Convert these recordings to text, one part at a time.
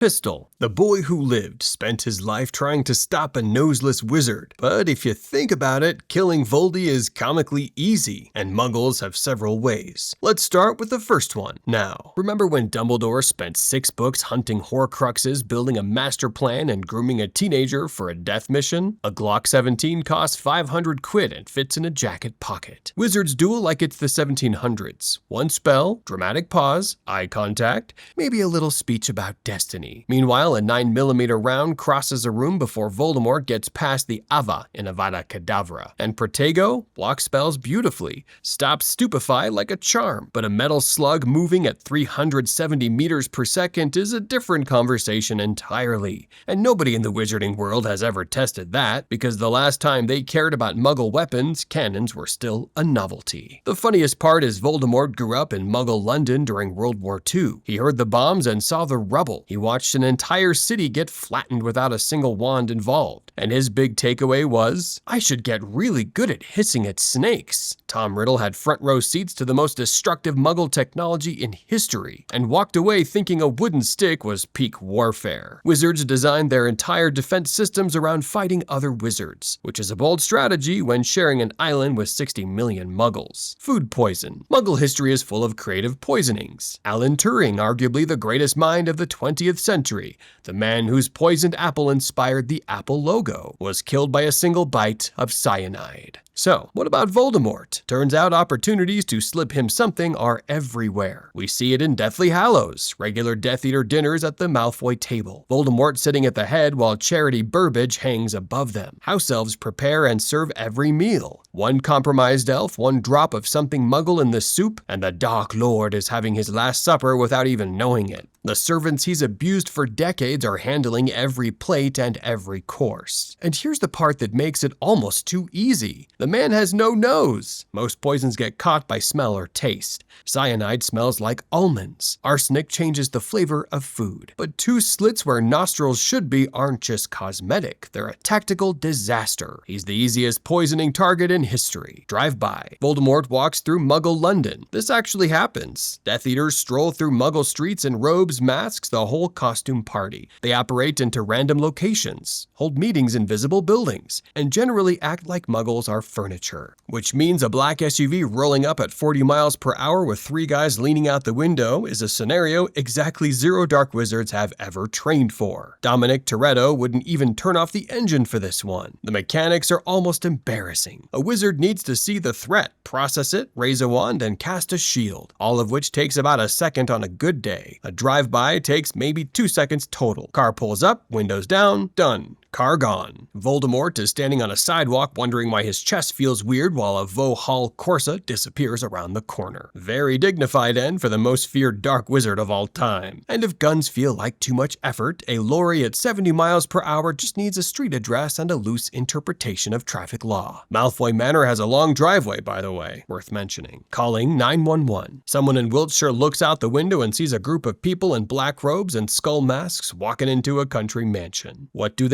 Pistol. The boy who lived spent his life trying to stop a noseless wizard. But if you think about it, killing Voldy is comically easy, and Muggles have several ways. Let's start with the first one. Now, remember when Dumbledore spent 6 books hunting Horcruxes, building a master plan, and grooming a teenager for a death mission? A Glock 17 costs 500 quid and fits in a jacket pocket. Wizards duel like it's the 1700s. One spell, dramatic pause, eye contact, maybe a little speech about destiny. Meanwhile, a 9mm round crosses a room before Voldemort gets past the Ava in Avada Kedavra. And Protego blocks spells beautifully, stops Stupefy like a charm. But a metal slug moving at 370 meters per second is a different conversation entirely. And nobody in the wizarding world has ever tested that, because the last time they cared about Muggle weapons, cannons were still a novelty. The funniest part is Voldemort grew up in Muggle London during World War II. He heard the bombs and saw the rubble. He watched an entire city get flattened without a single wand involved. And his big takeaway was, I should get really good at hissing at snakes. Tom Riddle had front row seats to the most destructive Muggle technology in history, and walked away thinking a wooden stick was peak warfare. Wizards designed their entire defense systems around fighting other wizards, which is a bold strategy when sharing an island with 60 million Muggles. Food poison. Muggle history is full of creative poisonings. Alan Turing, arguably the greatest mind of the 20th century, the man whose poisoned apple inspired the Apple logo, was killed by a single bite of cyanide. So, what about Voldemort? Turns out opportunities to slip him something are everywhere. We see it in Deathly Hallows, regular Death Eater dinners at the Malfoy table, Voldemort sitting at the head while Charity Burbage hangs above them. House elves prepare and serve every meal. One compromised elf, one drop of something Muggle in the soup, and the Dark Lord is having his last supper without even knowing it. The servants he's abused for decades are handling every plate and every course. And here's the part that makes it almost too easy. The man has no nose. Most poisons get caught by smell or taste. Cyanide smells like almonds. Arsenic changes the flavor of food. But 2 slits where nostrils should be aren't just cosmetic. They're a tactical disaster. He's the easiest poisoning target in history. Drive by. Voldemort walks through Muggle London. This actually happens. Death Eaters stroll through Muggle streets in robes, masks, the whole costume party. They operate into random locations, hold meetings in visible buildings, and generally act like Muggles are furniture. Which means a black SUV rolling up at 40 miles per hour with 3 guys leaning out the window is a scenario exactly 0 dark wizards have ever trained for. Dominic Toretto wouldn't even turn off the engine for this one. The mechanics are almost embarrassing. A wizard needs to see the threat, process it, raise a wand, and cast a shield, all of which takes about a second on a good day. A drive-by takes maybe 2 seconds total. Car pulls up, windows down, done. Car gone. Voldemort is standing on a sidewalk wondering why his chest feels weird while a Vauxhall Corsa disappears around the corner. Very dignified end for the most feared dark wizard of all time. And if guns feel like too much effort, a lorry at 70 miles per hour just needs a street address and a loose interpretation of traffic law. Malfoy Manor has a long driveway, by the way, worth mentioning. Calling 911. Someone in Wiltshire looks out the window and sees a group of people in black robes and skull masks walking into a country mansion. What do?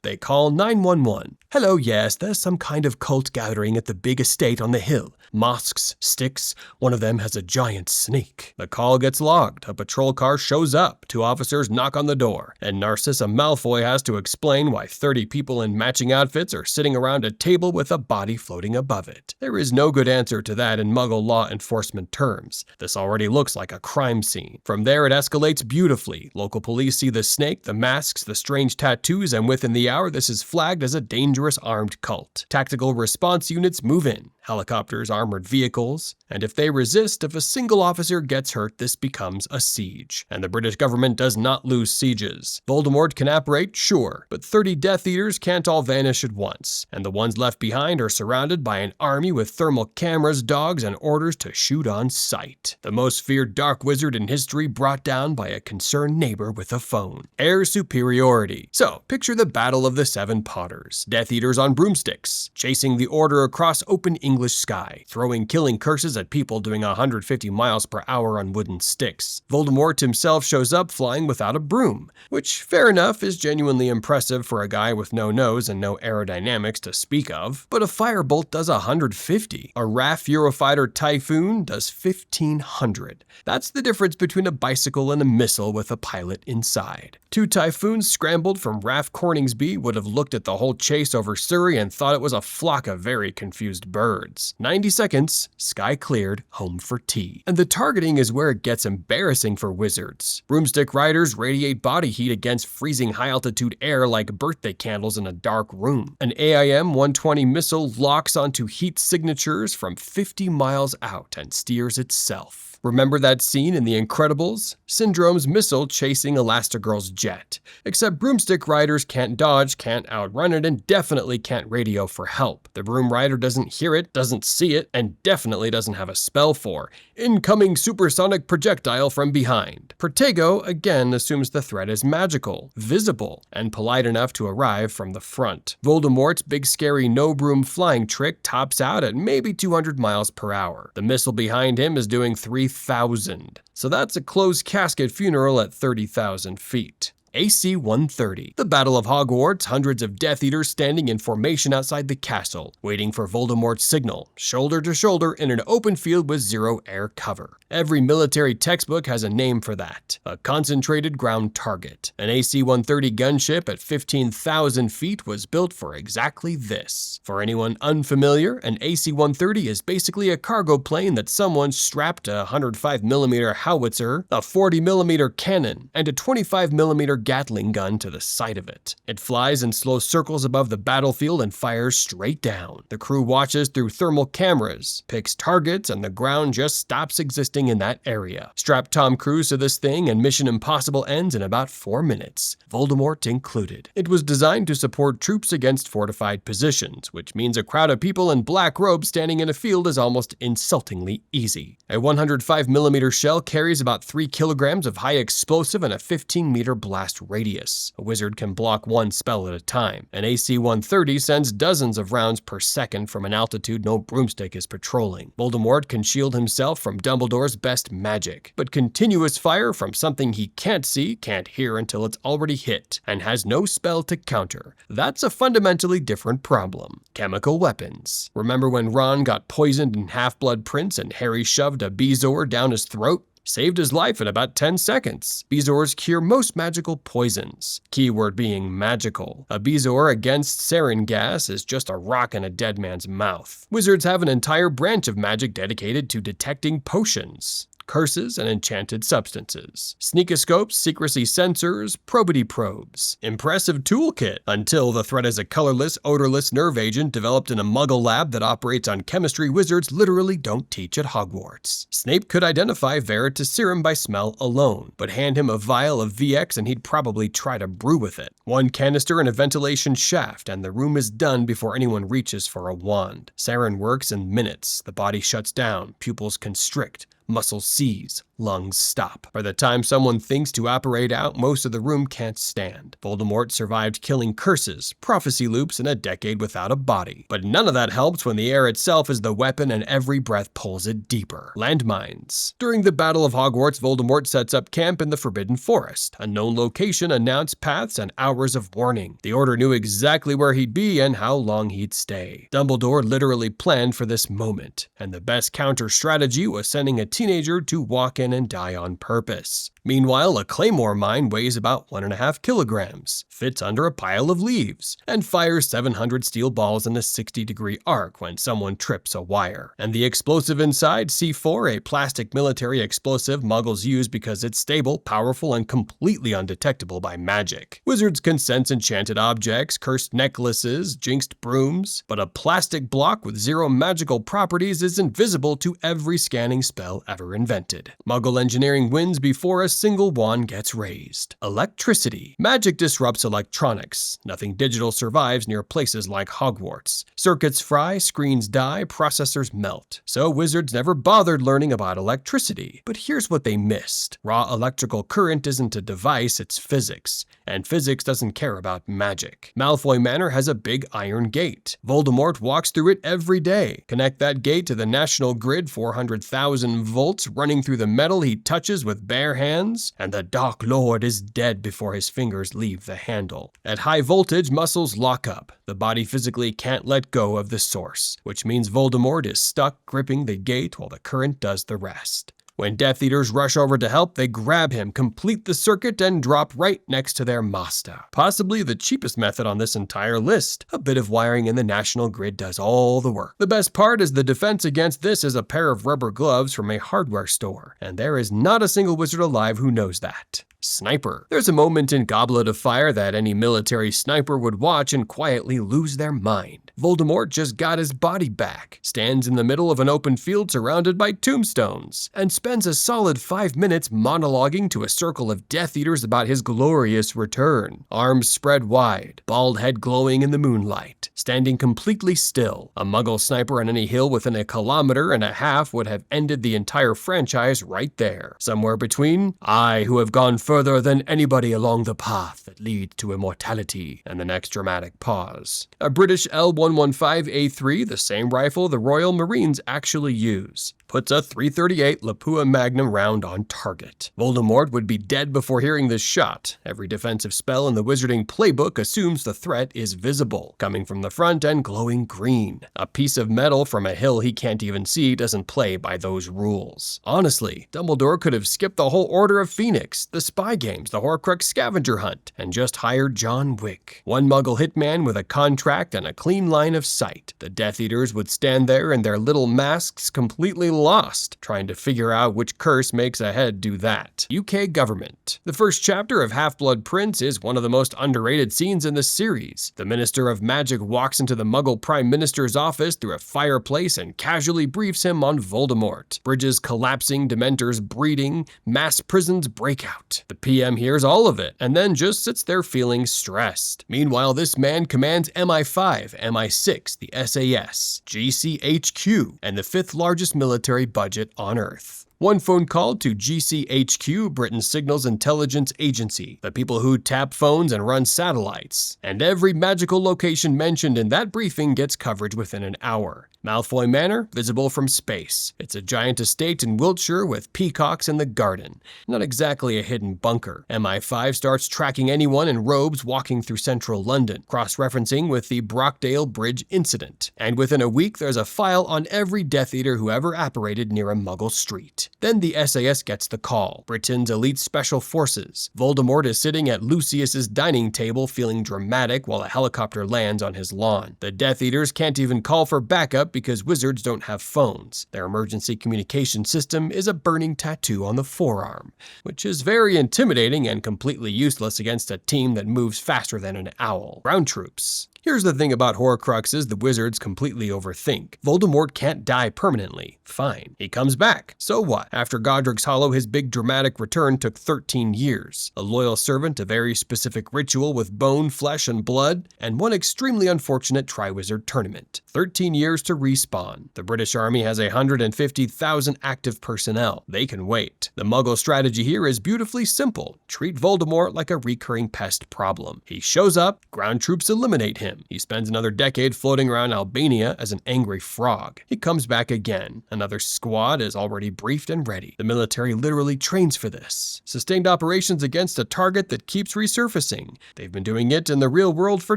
They call 911. Hello, yes, there's some kind of cult gathering at the big estate on the hill. Mosques, sticks, one of them has a giant snake. The call gets logged, a patrol car shows up, 2 officers knock on the door, and Narcissa Malfoy has to explain why 30 people in matching outfits are sitting around a table with a body floating above it. There is no good answer to that in Muggle law enforcement terms. This already looks like a crime scene. From there it escalates beautifully. Local police see the snake, the masks, the strange tattoos, and within the hour this is flagged as a dangerous armed cult. Tactical response units move in. Helicopters, armored vehicles, and if they resist, if a single officer gets hurt, this becomes a siege. And the British government does not lose sieges. Voldemort can apparate, sure, but 30 Death Eaters can't all vanish at once, and the ones left behind are surrounded by an army with thermal cameras, dogs, and orders to shoot on sight. The most feared dark wizard in history brought down by a concerned neighbor with a phone. Air superiority. So, picture the Battle of the 7 Potters. Death Eaters on broomsticks, chasing the Order across open English sky, throwing killing curses at people doing 150 miles per hour on wooden sticks. Voldemort himself shows up flying without a broom, which, fair enough, is genuinely impressive for a guy with no nose and no aerodynamics to speak of, but a firebolt does 150. A RAF Eurofighter Typhoon does 1,500. That's the difference between a bicycle and a missile with a pilot inside. Two typhoons scrambled from Ralph Corningsby would have looked at the whole chase over Surrey and thought it was a flock of very confused birds. 90 seconds, sky cleared, home for tea. And the targeting is where it gets embarrassing for wizards. Broomstick riders radiate body heat against freezing high-altitude air like birthday candles in a dark room. An AIM-120 missile locks onto heat signatures from 50 miles out and steers itself. Remember that scene in The Incredibles? Syndrome's missile chasing Elastigirl's jet. Except broomstick riders can't dodge, can't outrun it, and definitely can't radio for help. The broom rider doesn't hear it, doesn't see it, and definitely doesn't have a spell for incoming supersonic projectile from behind. Protego again assumes the threat is magical, visible, and polite enough to arrive from the front. Voldemort's big scary no-broom flying trick tops out at maybe 200 miles per hour. The missile behind him is doing 3,000. So that's a closed casket funeral at 30,000 feet. AC 130. The Battle of Hogwarts, hundreds of Death Eaters standing in formation outside the castle, waiting for Voldemort's signal, shoulder to shoulder in an open field with zero air cover. Every military textbook has a name for that. A concentrated ground target. An AC 130 gunship at 15,000 feet was built for exactly this. For anyone unfamiliar, an AC 130 is basically a cargo plane that someone strapped a 105mm howitzer, a 40mm cannon, and a 25mm Gatling gun to the side of it. It flies in slow circles above the battlefield and fires straight down. The crew watches through thermal cameras, picks targets, and the ground just stops existing in that area. Strap Tom Cruise to this thing and Mission Impossible ends in about 4 minutes, Voldemort included. It was designed to support troops against fortified positions, which means a crowd of people in black robes standing in a field is almost insultingly easy. A 105mm shell carries about 3 kilograms of high explosive and a 15-meter blast radius. A wizard can block one spell at a time. An AC 130 sends dozens of rounds per second from an altitude no broomstick is patrolling. Voldemort can shield himself from Dumbledore's best magic, but continuous fire from something he can't see, can't hear until it's already hit, and has no spell to counter. That's a fundamentally different problem. Chemical weapons. Remember when Ron got poisoned in Half-Blood Prince and Harry shoved a Bezoar down his throat? Saved his life in about 10 seconds. Bezoars cure most magical poisons. Keyword being magical. A Bezoar against sarin gas is just a rock in a dead man's mouth. Wizards have an entire branch of magic dedicated to detecting potions, curses, and enchanted substances. Sneakoscopes, secrecy sensors, probity probes. Impressive toolkit, until the threat is a colorless, odorless nerve agent developed in a Muggle lab that operates on chemistry wizards literally don't teach at Hogwarts. Snape could identify Veritaserum by smell alone, but hand him a vial of VX and he'd probably try to brew with it. One canister and a ventilation shaft, and the room is done before anyone reaches for a wand. Sarin works in minutes. The body shuts down, pupils constrict, muscles seize, lungs stop. By the time someone thinks to operate out, most of the room can't stand. Voldemort survived killing curses, prophecy loops, and a decade without a body. But none of that helps when the air itself is the weapon and every breath pulls it deeper. Landmines. During the Battle of Hogwarts, Voldemort sets up camp in the Forbidden Forest. A known location announced paths and hours of warning. The Order knew exactly where he'd be and how long he'd stay. Dumbledore literally planned for this moment, and the best counter strategy was sending a teenager to walk in and die on purpose. Meanwhile, a claymore mine weighs about 1.5 kilograms, fits under a pile of leaves, and fires 700 steel balls in a 60-degree arc when someone trips a wire. And the explosive inside, C4, a plastic military explosive Muggles use because it's stable, powerful, and completely undetectable by magic. Wizards can sense enchanted objects, cursed necklaces, jinxed brooms, but a plastic block with zero magical properties is invisible to every scanning spell ever invented. Muggle engineering wins before a single wand gets raised. Electricity. Magic disrupts electronics. Nothing digital survives near places like Hogwarts. Circuits fry, screens die, processors melt. So wizards never bothered learning about electricity. But here's what they missed. Raw electrical current isn't a device, it's physics. And physics doesn't care about magic. Malfoy Manor has a big iron gate. Voldemort walks through it every day. Connect that gate to the national grid, 400,000 volts running through the metal he touches with bare hands, and the Dark Lord is dead before his fingers leave the handle. At high voltage, muscles lock up. The body physically can't let go of the source, which means Voldemort is stuck gripping the gate while the current does the rest. When Death Eaters rush over to help, they grab him, complete the circuit, and drop right next to their master. Possibly the cheapest method on this entire list. A bit of wiring in the national grid does all the work. The best part is the defense against this is a pair of rubber gloves from a hardware store, and there is not a single wizard alive who knows that. Sniper. There's a moment in Goblet of Fire that any military sniper would watch and quietly lose their mind. Voldemort just got his body back, stands in the middle of an open field surrounded by tombstones, and spends a solid 5 minutes monologuing to a circle of Death Eaters about his glorious return. Arms spread wide, bald head glowing in the moonlight, standing completely still. A Muggle sniper on any hill within 1.5 kilometers would have ended the entire franchise right there. Somewhere between, I who have gone further than anybody along the path that leads to immortality, and the next dramatic pause. A British L115A3, the same rifle the Royal Marines actually use, puts a .338 Lapua Magnum round on target. Voldemort would be dead before hearing this shot. Every defensive spell in the wizarding playbook assumes the threat is visible, coming from the front and glowing green. A piece of metal from a hill he can't even see doesn't play by those rules. Honestly, Dumbledore could have skipped the whole Order of Phoenix, the spy games, the Horcrux scavenger hunt, and just hired John Wick. One Muggle hitman with a contract and a clean line of sight. The Death Eaters would stand there in their little masks completely lost, trying to figure out which curse makes a head do that. UK government. The first chapter of Half-Blood Prince is one of the most underrated scenes in the series. The Minister of Magic walks into the Muggle Prime Minister's office through a fireplace and casually briefs him on Voldemort. Bridges collapsing, Dementors breeding, mass prisons break out. The PM hears all of it, and then just sits there feeling stressed. Meanwhile, this man commands MI5, MI6, the SAS, GCHQ, and the 5th largest military budget on Earth. One phone call to GCHQ, Britain's Signals Intelligence Agency, the people who tap phones and run satellites. And every magical location mentioned in that briefing gets coverage within an hour. Malfoy Manor, visible from space. It's a giant estate in Wiltshire with peacocks in the garden. Not exactly a hidden bunker. MI5 starts tracking anyone in robes walking through central London, cross-referencing with the Brockdale Bridge incident. And within a week, there's a file on every Death Eater who ever apparated near a Muggle street. Then the SAS gets the call. Britain's elite special forces. Voldemort is sitting at Lucius's dining table feeling dramatic while a helicopter lands on his lawn. The Death Eaters can't even call for backup because wizards don't have phones. Their emergency communication system is a burning tattoo on the forearm, which is very intimidating and completely useless against a team that moves faster than an owl. Ground troops. Here's the thing about Horcruxes the wizards completely overthink. Voldemort can't die permanently. Fine. He comes back. So what? After Godric's Hollow, his big dramatic return took 13 years. A loyal servant, a very specific ritual with bone, flesh, and blood, and one extremely unfortunate Triwizard tournament. 13 years to respawn. The British Army has 150,000 active personnel. They can wait. The Muggle strategy here is beautifully simple. Treat Voldemort like a recurring pest problem. He shows up, ground troops eliminate him. He spends another decade floating around Albania as an angry frog. He comes back again. Another squad is already briefed and ready. The military literally trains for this. Sustained operations against a target that keeps resurfacing. They've been doing it in the real world for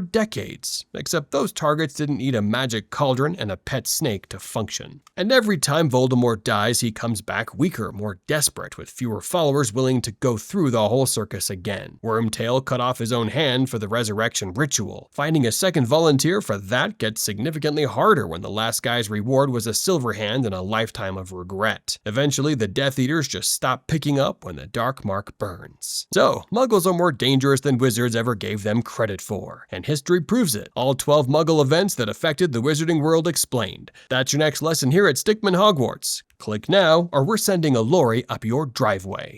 decades. Except those targets didn't need a magic cauldron and a pet snake to function. And every time Voldemort dies, he comes back weaker, more desperate, with fewer followers willing to go through the whole circus again. Wormtail cut off his own hand for the resurrection ritual. Finding a second volunteer for that gets significantly harder when the last guy's reward was a silver hand and a lifetime of regret. Eventually, the Death Eaters just stop picking up when the dark mark burns. So, Muggles are more dangerous than wizards ever gave them credit for, and history proves it. All 12 Muggle events that affected the wizarding world explained. That's your next lesson here at Stickman Hogwarts. Click now, or we're sending a lorry up your driveway.